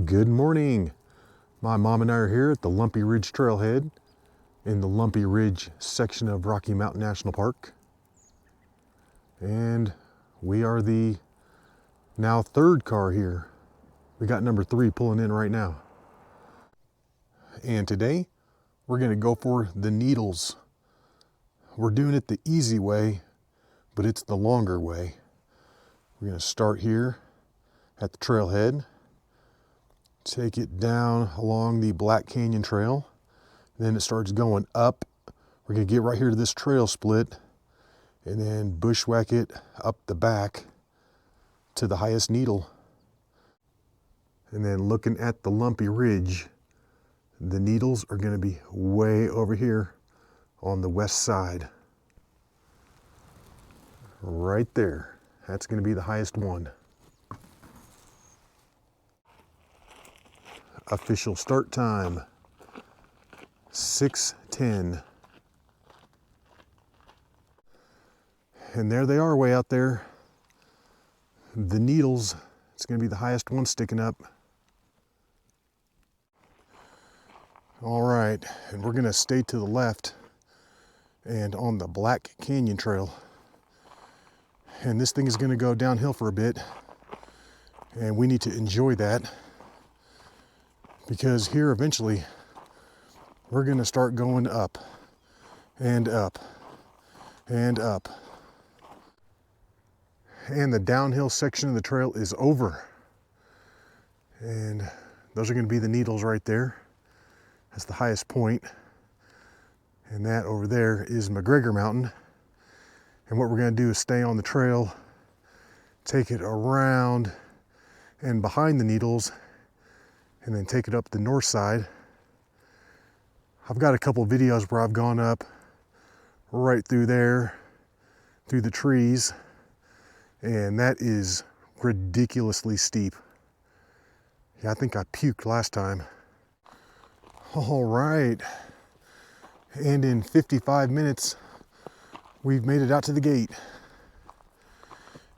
Good morning. My mom and I are here at the Lumpy Ridge Trailhead in the Lumpy Ridge section of Rocky Mountain National Park. And we are the now third car here. We got number 3 pulling in right now. And today we're going to go for the needles. We're doing it the easy way, but it's the longer way. We're going to start here at the trailhead. Take it down along the Black Canyon Trail. Then it starts going up. We're going to get right here to this trail split and then bushwhack it up the back to the highest needle. And then looking at the Lumpy Ridge, the needles are going to be way over here on the west side. Right there. That's going to be the highest one. Official start time, 6:10. And there they are way out there. The needles, it's going to be the highest one sticking up. All right, and we're going to stay to the left and on the Black Canyon Trail. And this thing is going to go downhill for a bit, and we need to enjoy that. Because here eventually we're going to start going up and up and up. And the downhill section of the trail is over. And those are going to be the needles right there. That's the highest point. And that over there is McGregor Mountain. And what we're going to do is stay on the trail, take it around and behind the needles, and then take it up the north side. I've got a couple of videos where I've gone up right through there, through the trees, and that is ridiculously steep. Yeah, I think I puked last time. All right, and in 55 minutes, we've made it out to the gate.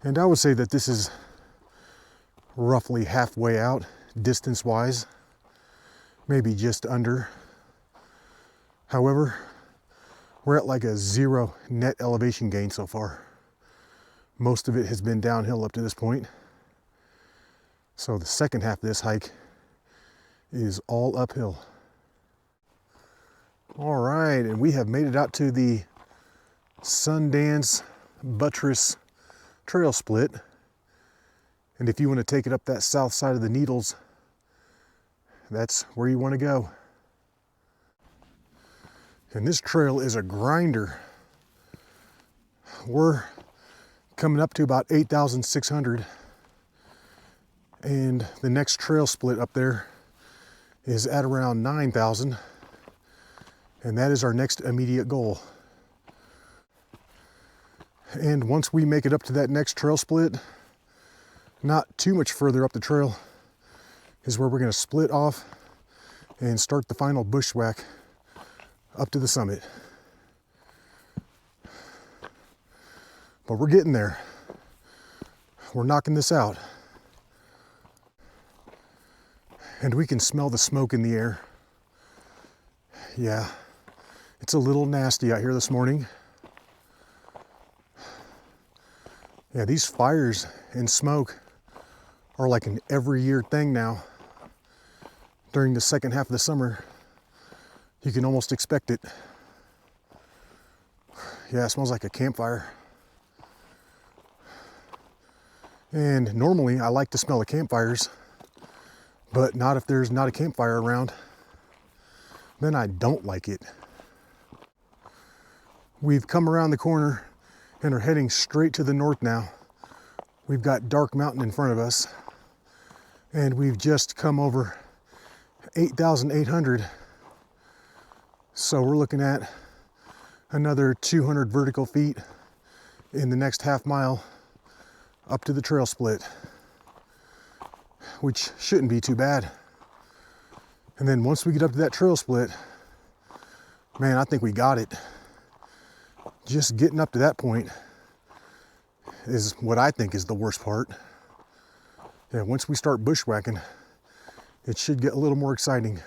And I would say that this is roughly halfway out. Distance-wise, maybe just under. However, we're at like a 0 net elevation gain so far. Most of it has been downhill up to this point. So the second half of this hike is all uphill. All right, and we have made it out to the Sundance Buttress Trail Split. And if you want to take it up that south side of the needles, that's where you want to go. And this trail is a grinder. We're coming up to about 8,600. And the next trail split up there is at around 9,000. And that is our next immediate goal. And once we make it up to that next trail split, not too much further up the trail is where we're going to split off and start the final bushwhack up to the summit. But we're getting there. We're knocking this out. And we can smell the smoke in the air. Yeah, it's a little nasty out here this morning. Yeah, these fires and smoke are like an every year thing now. During the second half of the summer, you can almost expect it. Yeah, it smells like a campfire. And normally I like to smell the campfires, but not if there's not a campfire around. Then I don't like it. We've come around the corner and are heading straight to the north now. We've got Dark Mountain in front of us. And we've just come over 8,800. So we're looking at another 200 vertical feet in the next half mile up to the trail split, which shouldn't be too bad. And then once we get up to that trail split, man, I think we got it. Just getting up to that point is what I think is the worst part. Yeah, once we start bushwhacking, it should get a little more exciting.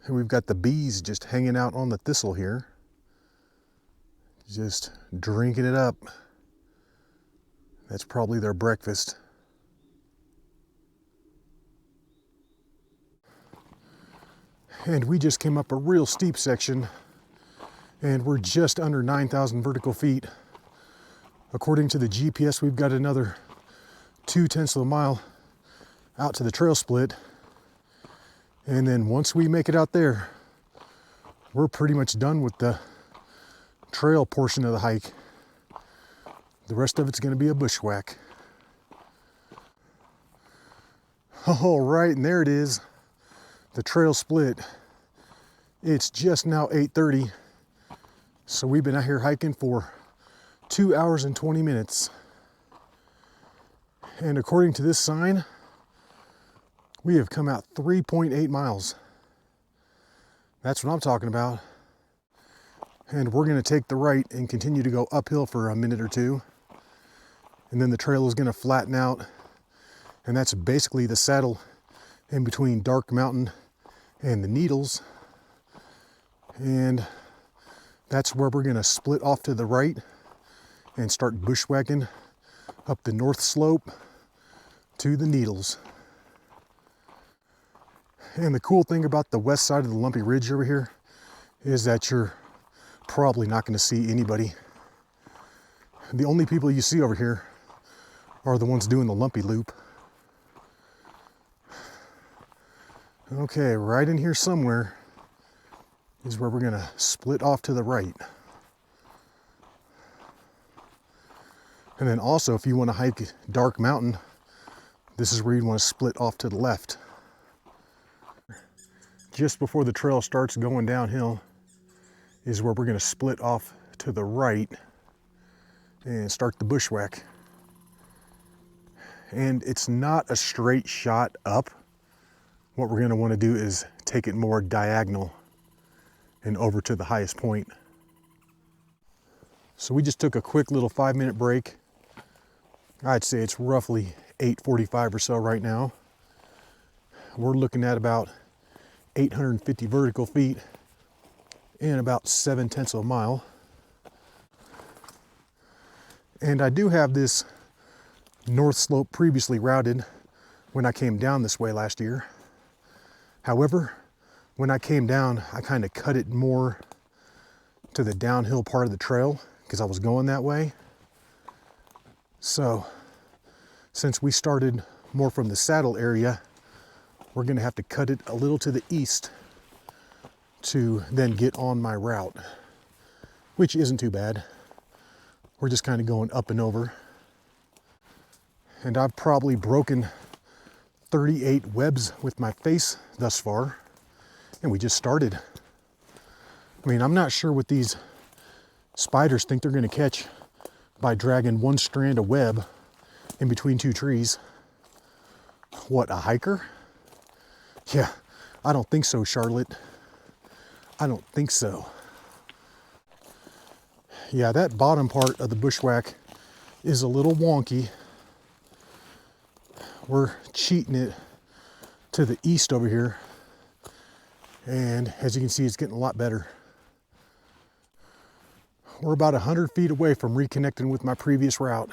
And we've got the bees just hanging out on the thistle here, just drinking it up. That's probably their breakfast. And we just came up a real steep section, and we're just under 9,000 vertical feet. According to the GPS, we've got another 0.2 of a mile out to the trail split. And then once we make it out there, we're pretty much done with the trail portion of the hike. The rest of it's going to be a bushwhack. All right, and there it is, the trail split. It's just now 8:30, so we've been out here hiking for 2 hours and 20 minutes. And according to this sign, we have come out 3.8 miles. That's what I'm talking about. And we're going to take the right and continue to go uphill for a minute or two. And then the trail is going to flatten out. And that's basically the saddle in between Dark Mountain and the Needles. And that's where we're going to split off to the right and start bushwhacking up the north slope to the Needles. And the cool thing about the west side of the Lumpy Ridge over here is that you're probably not going to see anybody. The only people you see over here are the ones doing the Lumpy loop. Okay, right in here somewhere is where we're going to split off to the right. And then also, if you want to hike Dark Mountain, this is where you want to split off to the left. Just before the trail starts going downhill is where we're going to split off to the right and start the bushwhack. And it's not a straight shot up. What we're going to want to do is take it more diagonal and over to the highest point. So we just took a quick little 5-minute break. I'd say it's roughly 8:45 or so right now. We're looking at about 850 vertical feet in about 0.7 of a mile. And I do have this north slope previously routed when I came down this way last year. However, when I came down, I kind of cut it more to the downhill part of the trail because I was going that way. So since we started more from the saddle area, we're going to have to cut it a little to the east to then get on my route, which isn't too bad. We're just kind of going up and over. And I've probably broken 38 webs with my face thus far, and we just started. I mean, I'm not sure what these spiders think they're going to catch by dragging one strand of web in between two trees. What, a hiker? Yeah, I don't think so, Charlotte. I don't think so. Yeah, that bottom part of the bushwhack is a little wonky. We're cheating it to the east over here. And as you can see, it's getting a lot better. We're about 100 feet away from reconnecting with my previous route.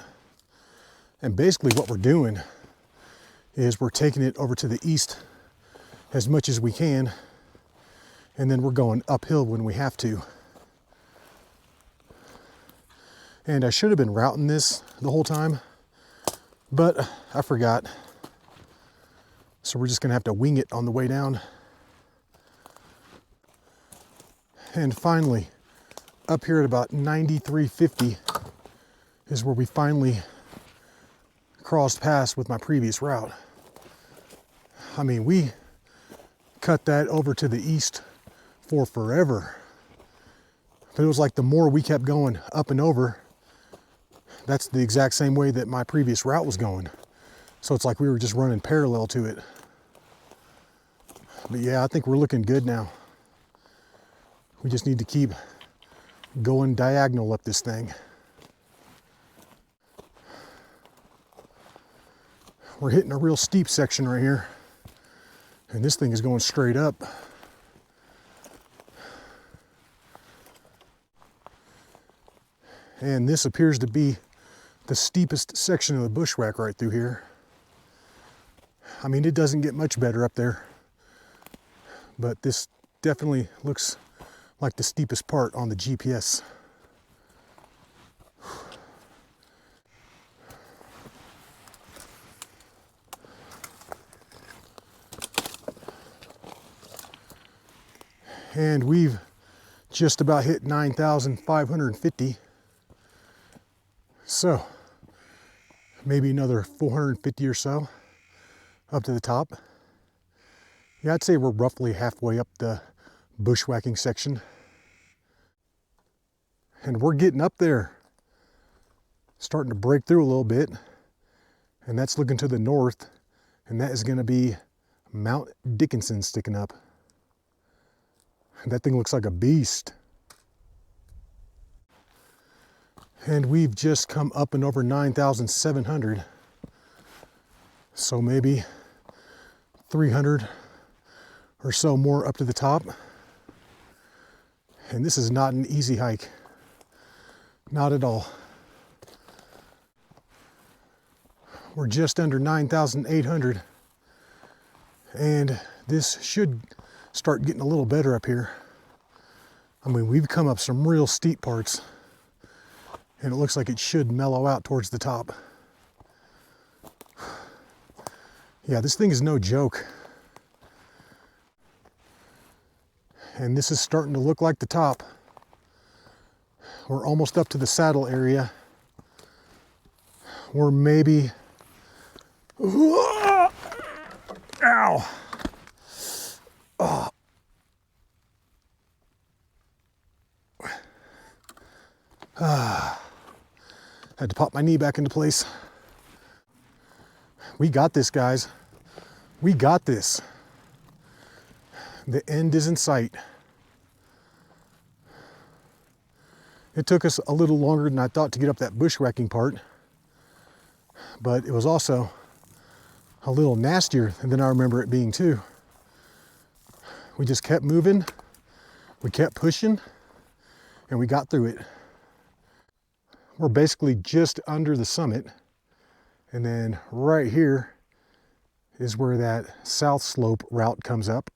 And basically what we're doing is we're taking it over to the east as much as we can, and then we're going uphill when we have to. And I should have been routing this the whole time, but I forgot. So we're just gonna have to wing it on the way down. And finally, up here at about 9350 is where we finally crossed paths with my previous route. I mean, we cut that over to the east for forever. But it was like the more we kept going up and over, that's the exact same way that my previous route was going. So it's like we were just running parallel to it. But yeah, I think we're looking good now. We just need to keep going diagonal up this thing. We're hitting a real steep section right here. And this thing is going straight up. And this appears to be the steepest section of the bushwhack right through here. I mean, it doesn't get much better up there, but this definitely looks like the steepest part on the GPS. And we've just about hit 9,550. So maybe another 450 or so up to the top. Yeah, I'd say we're roughly halfway up the bushwhacking section. And we're getting up there, starting to break through a little bit. And that's looking to the north, and that is going to be Mount Dickinson sticking up. That thing looks like a beast. And we've just come up and over 9,700. So maybe 300 or so more up to the top. And this is not an easy hike. Not at all. We're just under 9,800. And this should start getting a little better up here. I mean, we've come up some real steep parts, and it looks like it should mellow out towards the top. Yeah, this thing is no joke. And this is starting to look like the top. We're almost up to the saddle area. We're maybe... Ow! Oh. Had to pop my knee back into place. We got this, guys. We got this. The end is in sight. It took us a little longer than I thought to get up that bushwhacking part, but it was also a little nastier than I remember it being too. We just kept moving, we kept pushing, and we got through it. We're basically just under the summit, and then right here is where that south slope route comes up.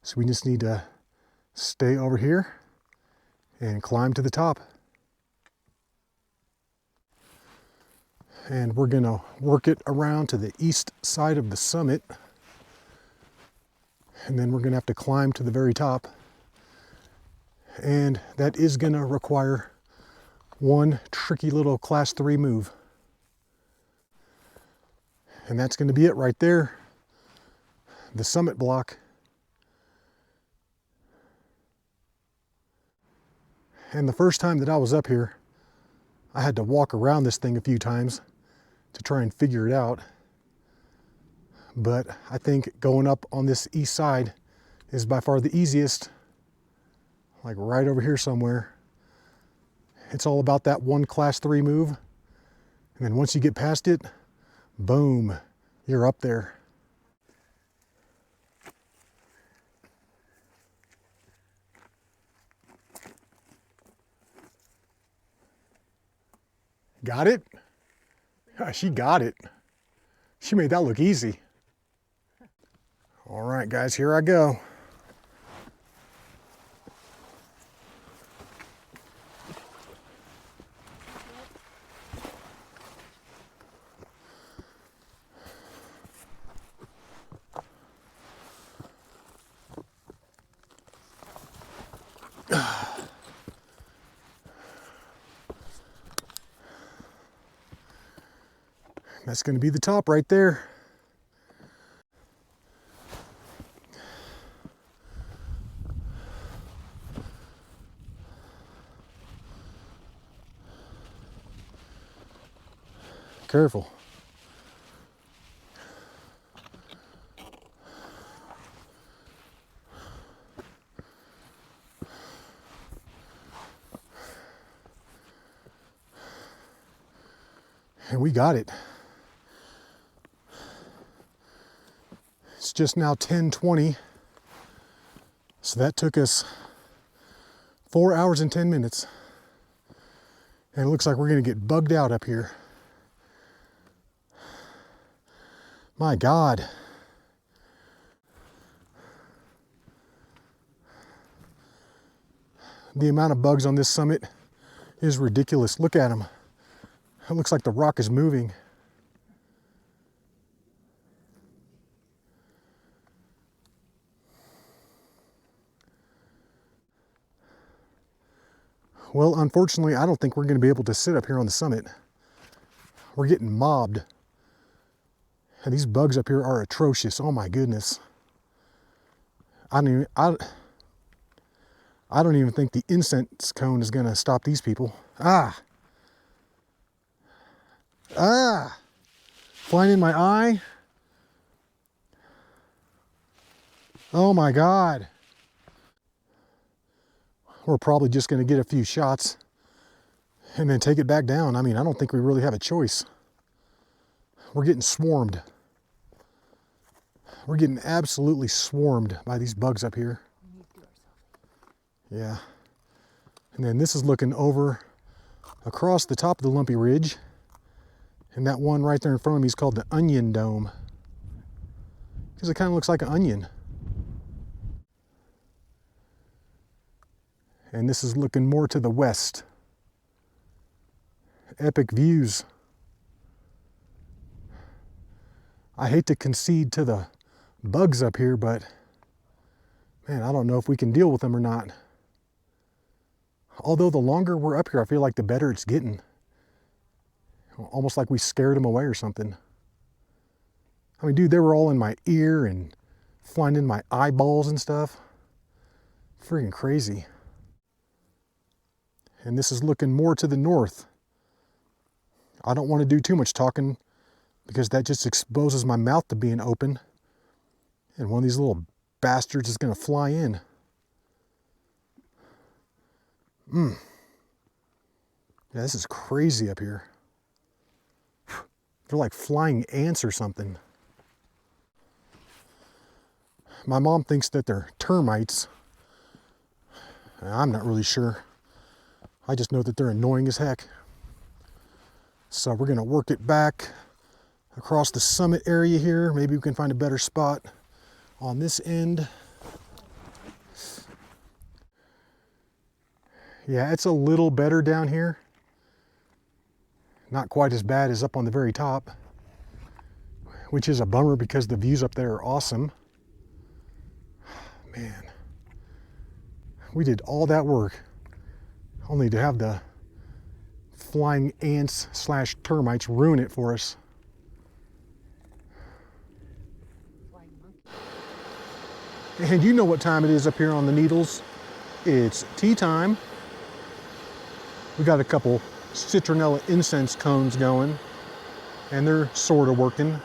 So we just need to stay over here and climb to the top. And we're gonna work it around to the east side of the summit. And then we're gonna have to climb to the very top. And that is gonna require one tricky little class 3 move. And that's gonna be it right there. The summit block. And the first time that I was up here, I had to walk around this thing a few times to try and figure it out. But I think going up on this east side is by far the easiest. Like right over here somewhere. It's all about that one class 3 move. And then once you get past it, boom, you're up there. Got it? She got it. She made that look easy. All right, guys, here I go. That's going to be the top right there. Careful. And we got it. It's just now 10:20. So that took us 4 hours and 10 minutes. And it looks like we're gonna get bugged out up here. My God. The amount of bugs on this summit is ridiculous. Look at them. It looks like the rock is moving. Well, unfortunately, I don't think we're going to be able to sit up here on the summit. We're getting mobbed. And these bugs up here are atrocious. Oh my goodness. I don't even think the incense cone is going to stop these people. Ah! Flying in my eye. Oh my God. We're probably just going to get a few shots and then take it back down. I mean, I don't think we really have a choice. We're getting swarmed. We're getting absolutely swarmed by these bugs up here. Yeah. And then this is looking over across the top of the Lumpy Ridge. And that one right there in front of me is called the Onion Dome, because it kind of looks like an onion. And this is looking more to the west. Epic views. I hate to concede to the bugs up here, but man, I don't know if we can deal with them or not. Although the longer we're up here, I feel like the better it's getting. Almost like we scared them away or something. I mean, dude, they were all in my ear and flying in my eyeballs and stuff. Freaking crazy. And this is looking more to the north. I don't want to do too much talking because that just exposes my mouth to being open. And one of these little bastards is going to fly in. Yeah, this is crazy up here. They're like flying ants or something. My mom thinks that they're termites. I'm not really sure. I just know that they're annoying as heck. So we're gonna work it back across the summit area here. Maybe we can find a better spot on this end. Yeah, it's a little better down here. Not quite as bad as up on the very top, which is a bummer because the views up there are awesome. Man, we did all that work only to have the flying ants / termites ruin it for us. And you know what time it is up here on the Needles. It's tea time. We got a couple citronella incense cones going, and they're sort of working.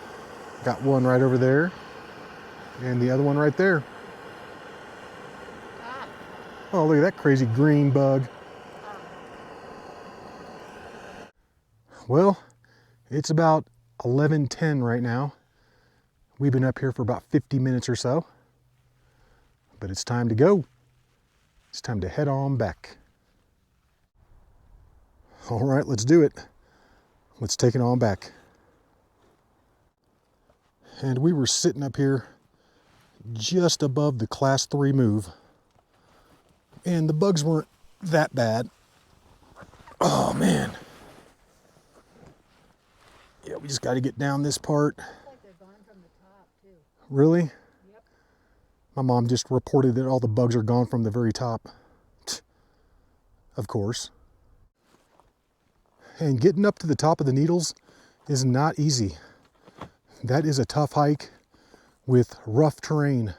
Got one right over there, and the other one right there. Oh, look at that crazy green bug. Well, it's about 11:10 right now. We've been up here for about 50 minutes or so, but it's time to go. It's time to head on back. All right, let's do it. Let's take it on back. And we were sitting up here just above the class 3 move, and the bugs weren't that bad. Oh man. Yeah, we just got to get down this part. Looks like they're gone from the top too. Really? Yep. My mom just reported that all the bugs are gone from the very top. Of course. And getting up to the top of the Needles is not easy. That is a tough hike with rough terrain.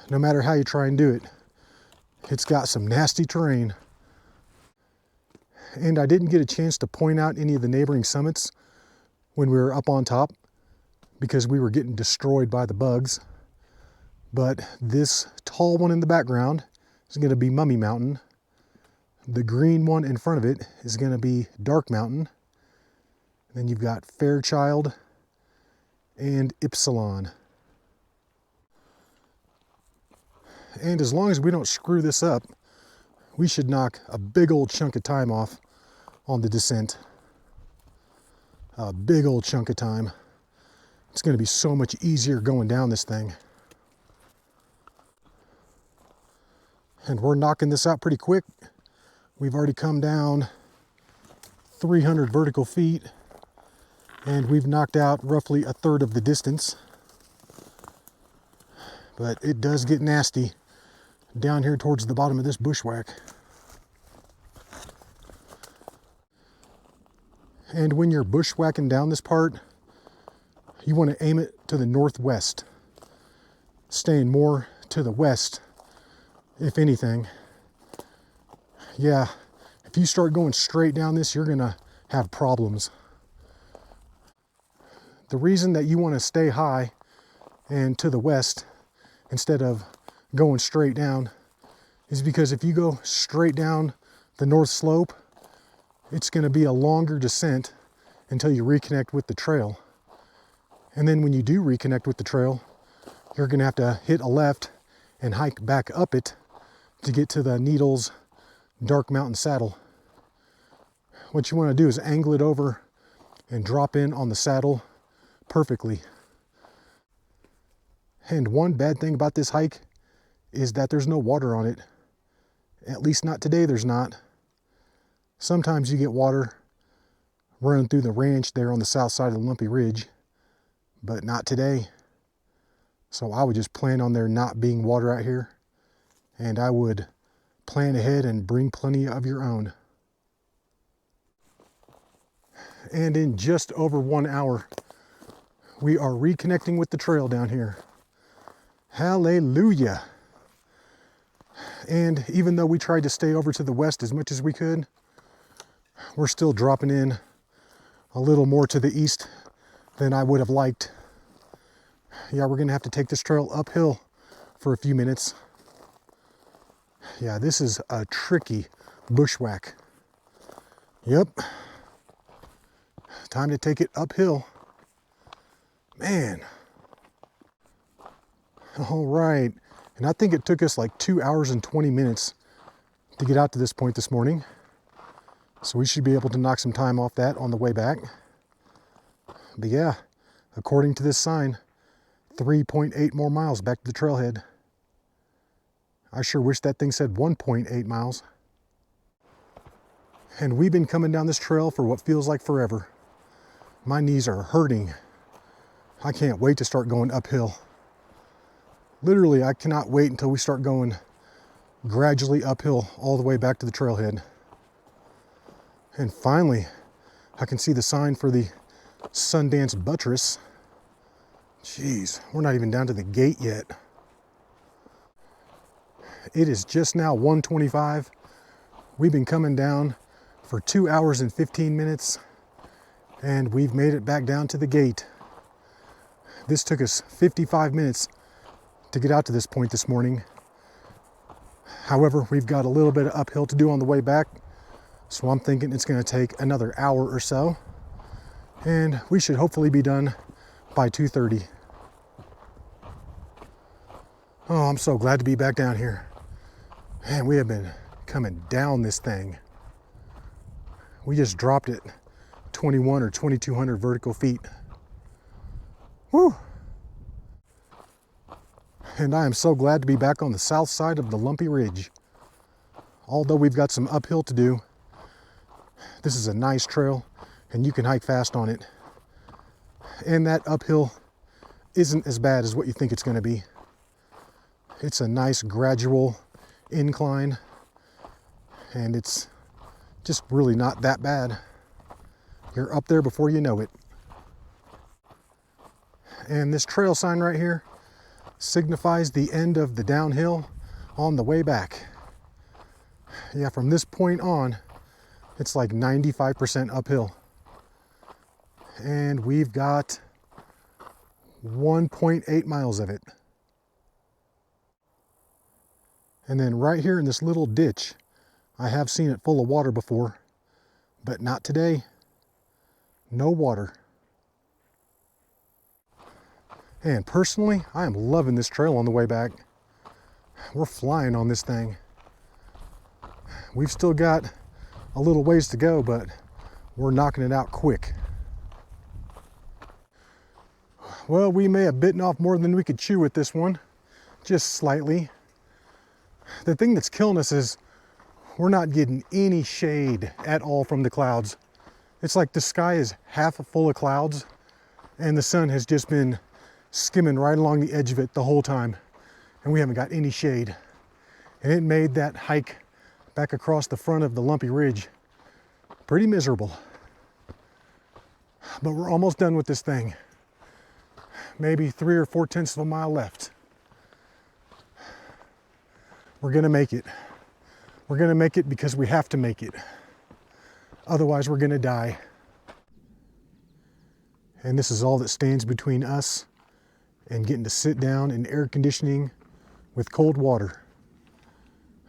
No matter how you try and do it, it's got some nasty terrain. And I didn't get a chance to point out any of the neighboring summits when we were up on top because we were getting destroyed by the bugs. But this tall one in the background is going to be Mummy Mountain. The green one in front of it is going to be Dark Mountain. Then you've got Fairchild and Ypsilon. And as long as we don't screw this up, we should knock a big old chunk of time off on the descent. A big old chunk of time. It's going to be so much easier going down this thing. And we're knocking this out pretty quick. We've already come down 300 vertical feet, and we've knocked out roughly a third of the distance. But it does get nasty down here towards the bottom of this bushwhack. And when you're bushwhacking down this part, you want to aim it to the northwest, staying more to the west, if anything. Yeah, if you start going straight down this, you're gonna have problems. The reason that you want to stay high and to the west instead of going straight down is because if you go straight down the north slope, it's going to be a longer descent until you reconnect with the trail. And then when you do reconnect with the trail, you're going to have to hit a left and hike back up it to get to the Needles Dark Mountain Saddle. What you want to do is angle it over and drop in on the saddle perfectly. And one bad thing about this hike is that there's no water on it. At least not today, there's not. Sometimes you get water running through the ranch there on the south side of the Lumpy Ridge, but not today. So I would just plan on there not being water out here, and I would plan ahead and bring plenty of your own. And in just over 1 hour, we are reconnecting with the trail down here. Hallelujah. And even though we tried to stay over to the west as much as we could, we're still dropping in a little more to the east than I would have liked. Yeah, we're gonna have to take this trail uphill for a few minutes. Yeah, this is a tricky bushwhack. Yep. Time to take it uphill. Man. All right. And I think it took us like 2 hours and 20 minutes to get out to this point this morning. So we should be able to knock some time off that on the way back. But yeah, according to this sign, 3.8 more miles back to the trailhead. I sure wish that thing said 1.8 miles. And we've been coming down this trail for what feels like forever. My knees are hurting. I can't wait to start going uphill. Literally, I cannot wait until we start going gradually uphill all the way back to the trailhead. And finally, I can see the sign for the Sundance Buttress. Jeez, we're not even down to the gate yet. It is just now 1:25. We've been coming down for 2 hours and 15 minutes, and we've made it back down to the gate. This took us 55 minutes to get out to this point this morning. However, we've got a little bit of uphill to do on the way back, so I'm thinking it's going to take another hour or so, and we should hopefully be done by 2:30. Oh, I'm so glad to be back down here. Man, we have been coming down this thing. We just dropped it 21 or 2,200 vertical feet. Whew. And I am so glad to be back on the south side of the Lumpy Ridge. Although we've got some uphill to do, this is a nice trail and you can hike fast on it. And that uphill isn't as bad as what you think it's going to be. It's a nice gradual incline, and it's just really not that bad. You're up there before you know it. And this trail sign right here signifies the end of the downhill on the way back. Yeah, from this point on, it's like 95% uphill. And we've got 1.8 miles of it. And then right here in this little ditch, I have seen it full of water before, but not today. No water. And personally, I am loving this trail on the way back. We're flying on this thing. We've still got a little ways to go, but we're knocking it out quick. Well, we may have bitten off more than we could chew with this one, just slightly. The thing that's killing us is we're not getting any shade at all from the clouds. It's like the sky is half full of clouds and the sun has just been skimming right along the edge of it the whole time, and we haven't got any shade. And it made that hike back across the front of the Lumpy Ridge pretty miserable. But we're almost done with this thing. Maybe 3 or 4/10 of a mile left. We're gonna make it. We're gonna make it because we have to make it. Otherwise, we're gonna die. And this is all that stands between us and getting to sit down in air conditioning with cold water.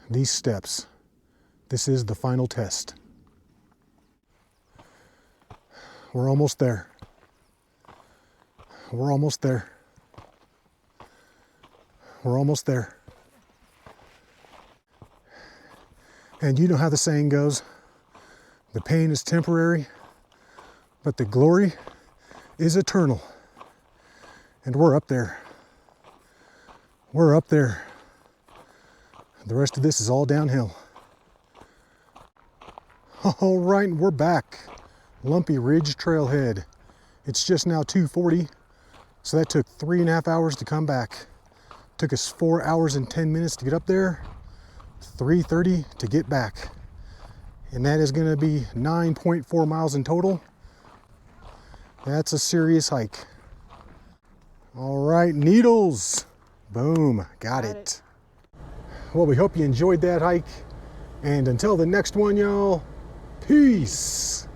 These steps. This is the final test. We're almost there. We're almost there. We're almost there. And you know how the saying goes, the pain is temporary, but the glory is eternal. And we're up there. We're up there. The rest of this is all downhill. All right, we're back. Lumpy Ridge Trailhead. It's just now 2:40, so that took 3.5 hours to come back. Took us 4 hours and 10 minutes to get up there, 3:30 to get back. And that is gonna be 9.4 miles in total. That's a serious hike. All right, needles. Boom, got it. Well, we hope you enjoyed that hike. And until the next one, y'all, peace.